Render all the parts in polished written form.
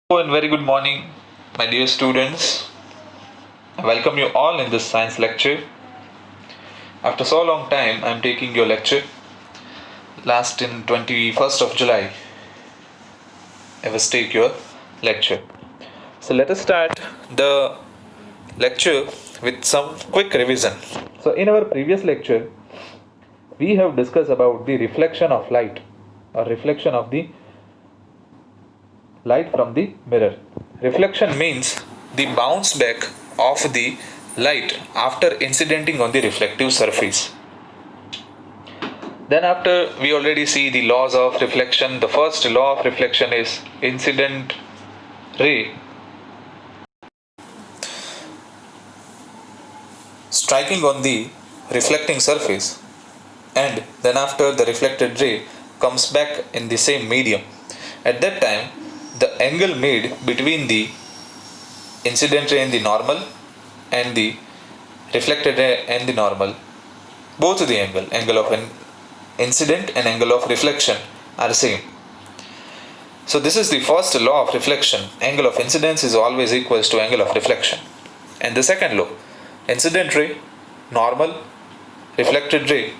Hello and very good morning, my dear students. I welcome you all in this science lecture. After so long time, I am taking your lecture. Last in 21st of July, I was take your lecture. So let us start the lecture with some quick revision. So in our previous lecture, we have discussed about the reflection of light or reflection of the light from the mirror. Reflection means the bounce back of the light after incidenting on the reflective surface. Then, after we already see the laws of reflection, the first law of reflection is incident ray striking on the reflecting surface, and then after the reflected ray comes back in the same medium. At that time, the angle made between the incident ray and the normal and the reflected ray and the normal, both the angle of an incident and angle of reflection are same. So this is the first law of reflection. Angle of incidence is always equals to angle of reflection. And the second law, incident ray, normal, reflected ray,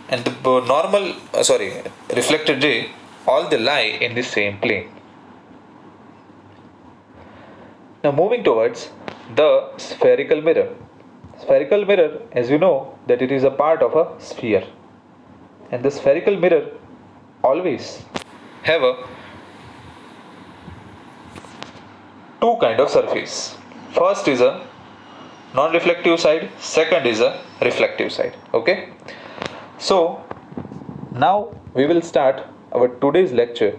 and the reflected ray, all they lie in the same plane. Now moving towards the spherical mirror. Spherical mirror, as you know, that it is a part of a sphere, and the spherical mirror always have a two kind of surface. First is a non-reflective side, second is a reflective side. Okay, so now we will start our today's lecture.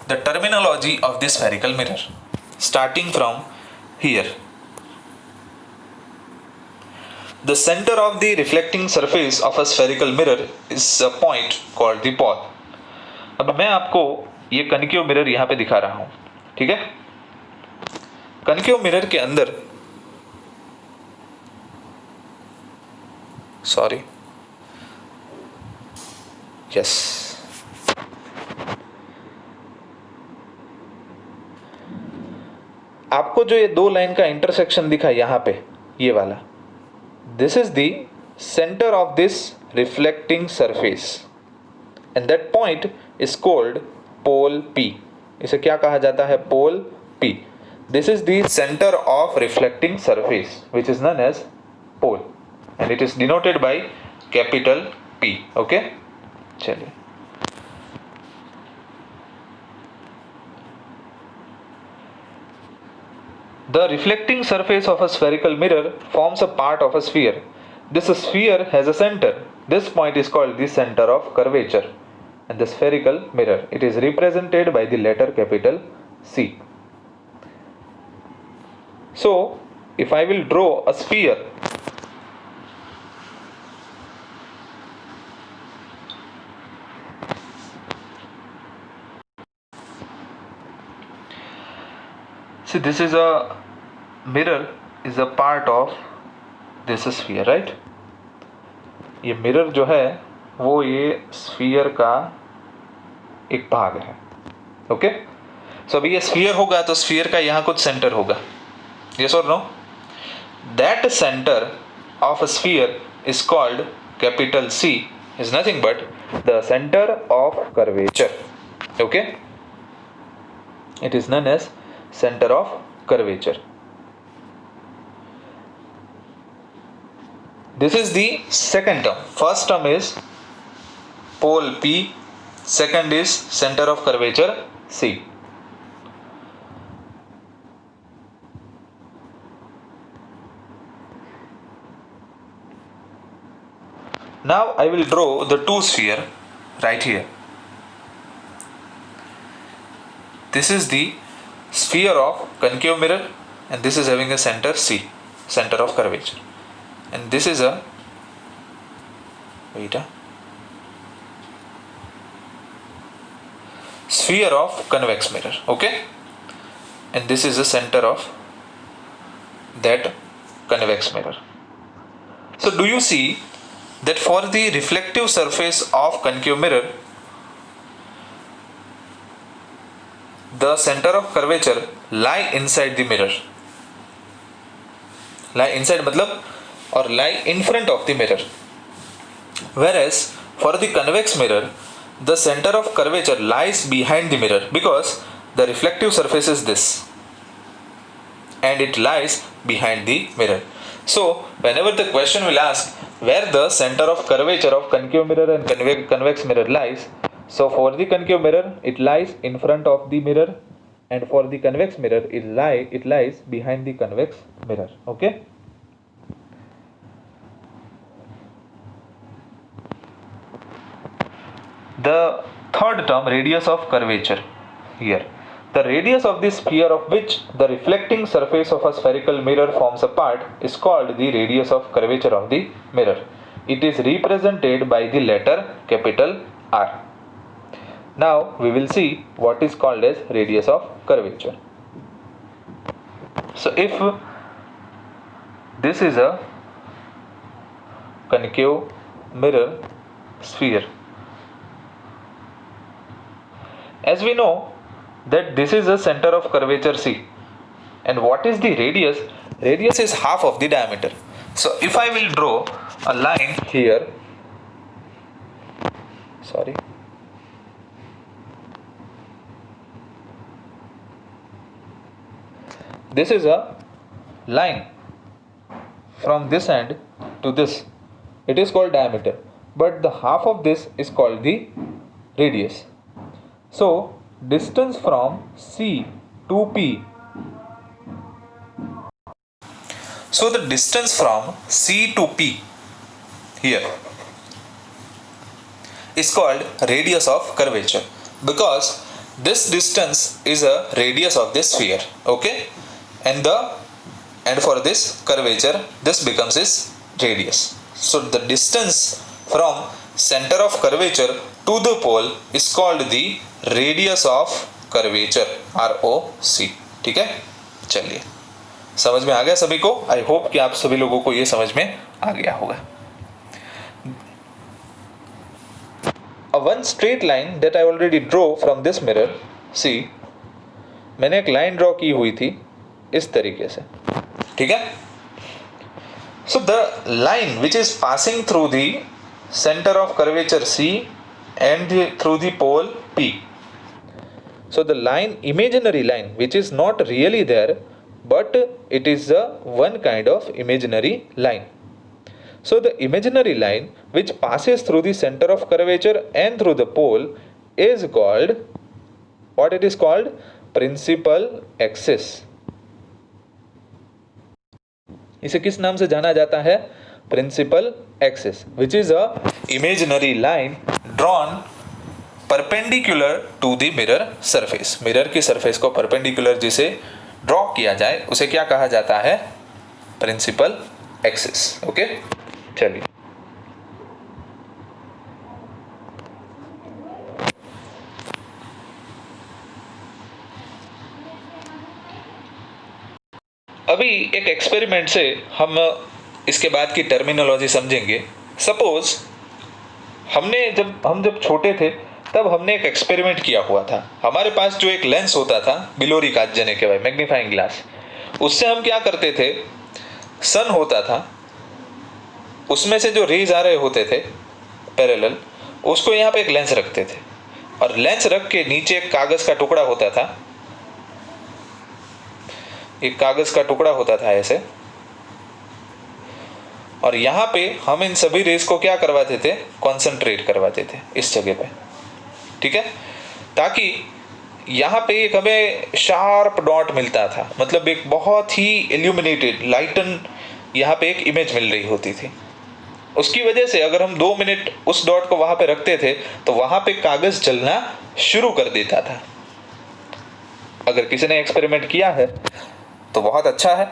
The terminology of the spherical mirror, starting from here. The center of the reflecting surface of a spherical mirror is a point called the pole. अब मैं आपको ये concave mirror यहाँ पे दिखा रहा हूँ, ठीक है। कनकेव मिरर के अंदर आपको जो ये दो लाइन का इंटरसेक्शन दिखा यहाँ पे, ये वाला, this is the centre of this reflecting surface and that point is called pole P. इसे क्या कहा जाता है? Pole P. This is the centre of reflecting surface which is known as pole and it is denoted by capital P. Okay, चलिए। The reflecting surface of a spherical mirror forms a part of a sphere. This sphere has a center. This point is called the center of curvature. And the spherical mirror, it is represented by the letter capital C. So, if I will draw a sphere, see, this is a mirror is a part of this sphere, right? ये mirror जो है वो ये sphere का एक भाग है। Okay, सो अभी ये स्फीयर होगा तो स्फीयर का यहाँ कुछ सेंटर होगा, यस और no? That centre of a sphere is called capital C, is nothing but the centre of curvature. Okay, it is known as center of curvature. This is the second term. First term is pole P, second is center of curvature C. Now I will draw the two sphere right here. This is the sphere of concave mirror and this is having a center C, center of curvature, and this is a sphere of convex mirror. Okay, and this is the center of that convex mirror. So do you see that for the reflective surface of concave mirror, the center of curvature lie inside the mirror. Lie inside मतलब or lie in front of the mirror. Whereas for the convex mirror, the center of curvature lies behind the mirror because the reflective surface is this and it lies behind the mirror. So whenever the question will ask where the center of curvature of concave mirror and convex mirror lies, so for the concave mirror it lies in front of the mirror, and for the convex mirror it lies behind the convex mirror. Okay. The third term, radius of curvature. Here, the radius of the sphere of which the reflecting surface of a spherical mirror forms a part is called the radius of curvature of the mirror. It is represented by the letter capital R. Now we will see what is called as radius of curvature. So if this is a concave mirror sphere, as we know that this is the center of curvature C, and what is the radius? Radius is half of the diameter. So if I will draw a line here, this is a line from this end to this, it is called diameter, but the half of this is called the radius. So distance from C to P. So the distance from C to P here is called radius of curvature because this distance is a radius of this sphere. Okay, and for this curvature this becomes its radius. So the distance from center of curvature to the pole is called the radius of curvature ROC. ठीक है, चलिए समझ में आ गया सभी को. I hope कि आप सभी लोगों को ये समझ में आ गया होगा. A one straight line that I already draw from this mirror. See, मैंने एक लाइन ड्रॉ की हुई थी इस तरीके से. ठीक है. So the line which is passing through the center of curvature C and through the pole P. So the line, imaginary line, which is not really there, but it is a one kind of imaginary line. So the imaginary line which passes through the center of curvature and through the pole is called, what it is called? Principal axis. इसे किस नाम से जाना जाता है? Principal axis, which is a imaginary line drawn perpendicular to the mirror surface. Mirror की surface को perpendicular जिसे ड्रॉ किया जाए उसे क्या कहा जाता है? Principal axis. ओके, चलिए अभी एक एक्सपेरिमेंट से हम इसके बाद की टर्मिनोलॉजी समझेंगे. सपोज हम जब छोटे थे तब हमने एक एक्सपेरिमेंट किया हुआ था. हमारे पास जो एक लेंस होता था, बिलोरी कांच जने के भाई, मैग्नीफाइंग ग्लास, उससे हम क्या करते थे, सन होता था, उसमें से जो रेज आ रहे होते थे पैरेलल, उसको यहाँ पे एक लेंस रखते थे और लेंस रख के नीचे एक कागज का टुकड़ा होता था, एक कागज का टुकड़ा होता था ऐसे, और यहाँ पे हम इन सभी रेज को क्या करवाते थे? कॉन्सेंट्रेट करवाते थे इस जगह पे. ठीक है, ताकि यहाँ पे एक हमें शार्प डॉट मिलता था, मतलब एक बहुत ही इल्यूमिनेटेड लाइटन यहाँ पे एक इमेज मिल रही होती थी. उसकी वजह से अगर हम 2 मिनट उस डॉट को वहाँ पे रखते थे तो वहाँ पे कागज जलना शुरू कर देता था. अगर किसी ने एक्सपेरिमेंट किया है तो बहुत अच्छा है,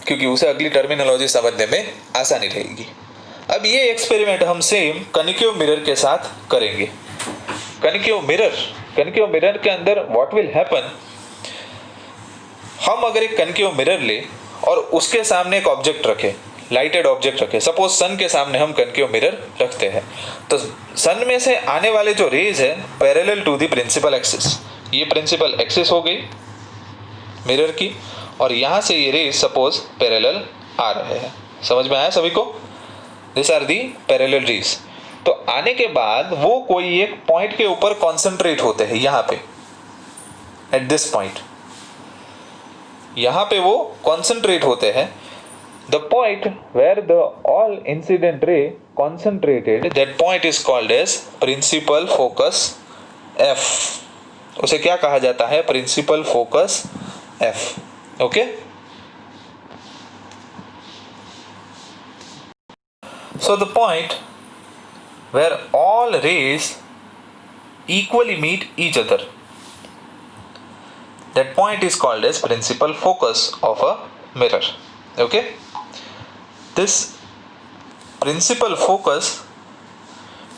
क्योंकि उसे अगली टर्मिनोलॉजी समझने में आसानी रहेगी. अब ये एक्सपेरिमेंट हम सेम कनिकेव मिरर के साथ करेंगे. कनिकेव मिरर के अंदर व्हाट विल हैपन, हम अगर एक कनिकेव मिरर ले और उसके सामने एक ऑब्जेक्ट रखे, लाइटेड ऑब्जेक्ट रखे, सपोज सन के सामने हम कनिकेव मिरर रखते हैं, तो सन में से आने वाले जो रेज है parallel to the principal axis, ये प्रिंसिपल एक्सिस हो गई मिरर की, और यहाँ से ये रेज सपोज पैरेलल आ रहे हैं। समझ में आया सभी को? This are the parallel rays. तो आने के बाद वो कोई एक पॉइंट के ऊपर कॉन्सेंट्रेट होते हैं, यहाँ पे एट दिस पॉइंट, यहाँ पे वो कॉन्सेंट्रेट होते हैं। The point where the all incident ray concentrated, that point is called as principal focus F. उसे क्या कहा जाता है? Principal focus F. Okay, so the point where all rays equally meet each other, that point is called as principal focus of a mirror. Okay, this principal focus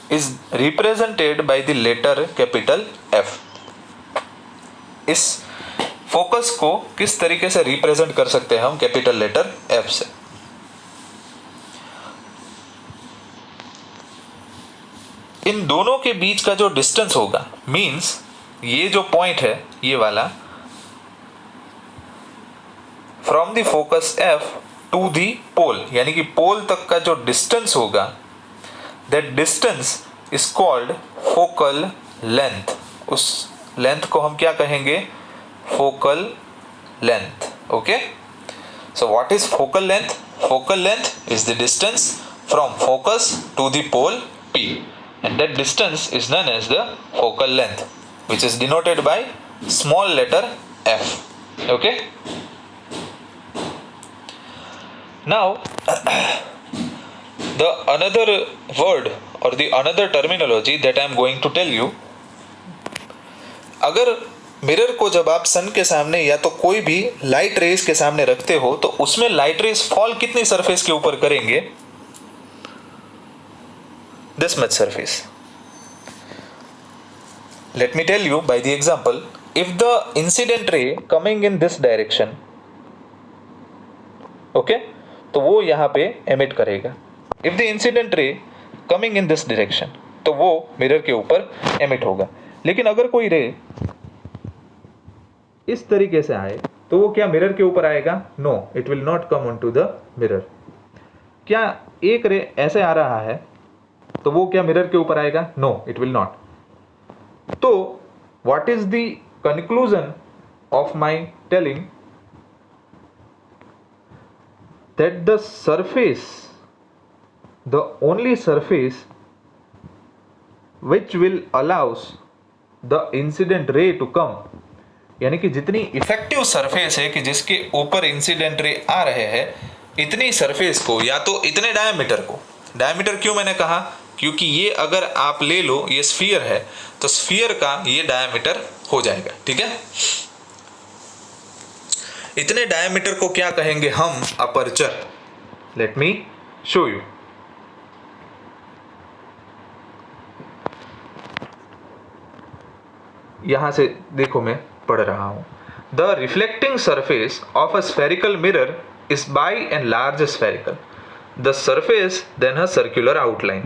is represented by the letter capital F. इस focus को किस तरीके से represent कर सकते हैं हम? Capital letter F से। इन दोनों के बीच का जो डिस्टेंस होगा, मींस ये जो पॉइंट है ये वाला, from the focus F to the pole, यानी कि पोल तक का जो डिस्टेंस होगा, that distance is called focal length. उस लेंथ को हम क्या कहेंगे? Focal length. Okay, so what is focal length? Focal length is the distance from focus to the pole P, and that distance is known as the focal length, which is denoted by small letter f. Okay, now the another word or the another terminology that I am going to tell you, अगर mirror को जब आप सन के सामने या तो कोई भी लाइट रेज के सामने रखते हो तो उसमें लाइट रेज फॉल कितनी सरफेस के ऊपर करेंगे? This much surface. Let me tell you by the example. If the incident ray coming in this direction, okay, तो वो यहाँ पे emit करेगा. If the incident ray coming in this direction, तो वो मिरर के ऊपर emit होगा. लेकिन अगर कोई रे इस तरीके से आए तो वो क्या मिरर के ऊपर आएगा? No, it will not come onto the mirror. क्या एक रे ऐसे आ रहा है तो वो क्या मिरर के ऊपर आएगा? No, it will not. तो what is the conclusion of my telling? That the surface, the only surface which will allows the incident ray to come, यानी कि जितनी इफेक्टिव सरफेस है कि जिसके ऊपर इंसिडेंट रे आ रहे हैं, इतनी सरफेस को या तो इतने डायमीटर को, डायमीटर क्यों मैंने कहा? क्योंकि ये अगर आप ले लो, ये स्फीयर है तो स्फीयर का ये डायमीटर हो जाएगा। ठीक है, इतने डायमीटर को क्या कहेंगे हम? Aperture. Let me show you. यहां से देखो, मैं पढ़ रहा हूं। The reflecting surface of a spherical mirror is by and large spherical. The surface then has circular outline.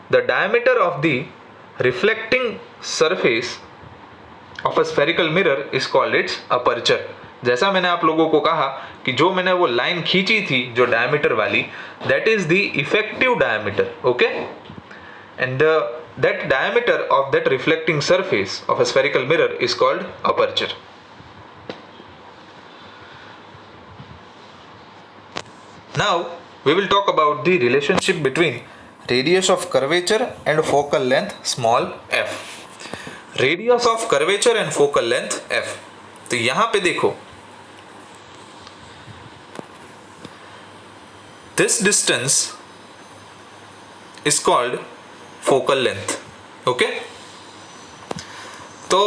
The diameter of the reflecting surface of a spherical mirror is called its aperture. जैसा मैंने आप लोगों को कहा कि जो मैंने वो लाइन खींची थी जो डायमीटर वाली, that is the effective diameter. Okay, and that diameter of that reflecting surface of a spherical mirror is called aperture. Now we will talk about the relationship between radius of curvature and focal length small f. Radius of curvature and focal length f. तो यहां पे देखो, this distance is called focal length. Okay, तो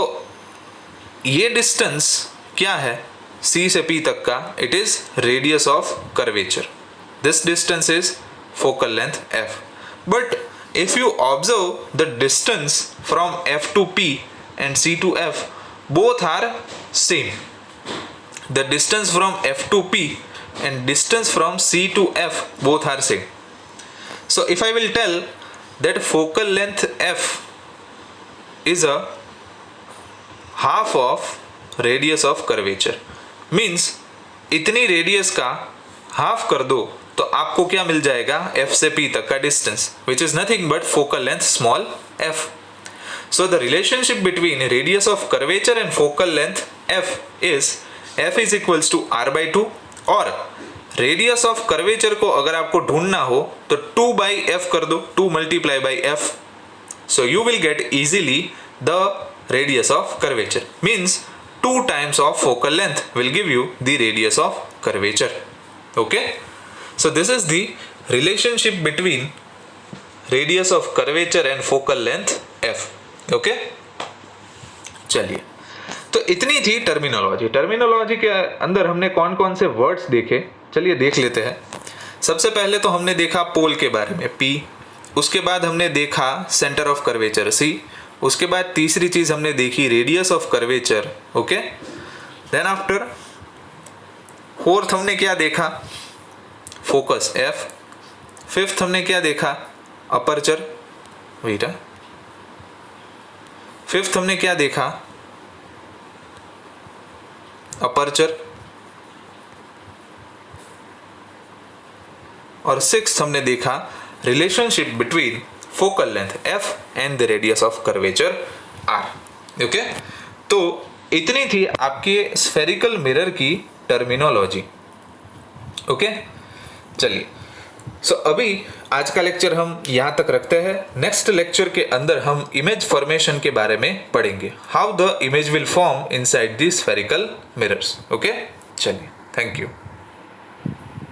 ये distance क्या है? C से P तक का, it is radius of curvature. This distance is focal length f. But if you observe the distance from F to P and C to F, both are same. The distance from F to P and distance from C to F both are same. So if I will tell that focal length f is a half of radius of curvature, means इतनी radius का half कर दो तो आपको क्या मिल जाएगा, F से P तक का distance, which is nothing but focal length small f. So the relationship between radius of curvature and focal length f is equals to r by 2, और रेडियस ऑफ कर्वेचर को अगर आपको ढूंढना हो तो 2 by f कर दो, 2 multiply by f. So you will get easily the radius of curvature, means 2 times of focal length will give you the radius of curvature. Okay, so this is the relationship between radius of curvature and focal length f. Okay चलिए, तो इतनी थी terminology. Terminology के अंदर हमने कौन कौन से वर्ड्स देखे, चलिए देख लेते हैं. सबसे पहले तो हमने देखा पोल के बारे में P, उसके बाद हमने देखा सेंटर ऑफ कर्वेचर C, उसके बाद तीसरी चीज हमने देखी radius of curvature. Okay, then after fourth हमने क्या देखा, फोकस F. फिफ्थ हमने क्या देखा, अपर्चर. वेट, फिफ्थ हमने क्या देखा, अपर्चर. और सिक्स्थ हमने देखा relationship between focal length f and the radius of curvature r. Okay, तो इतनी थी आपके स्फेरिकल मिरर की टर्मिनोलॉजी. ओके, चलिए, सो अभी आज का लेक्चर हम यहाँ तक रखते हैं. नेक्स्ट लेक्चर के अंदर हम इमेज फॉर्मेशन के बारे में पढ़ेंगे, how the image will form inside the spherical mirrors. Okay, चलिए, थैंक यू.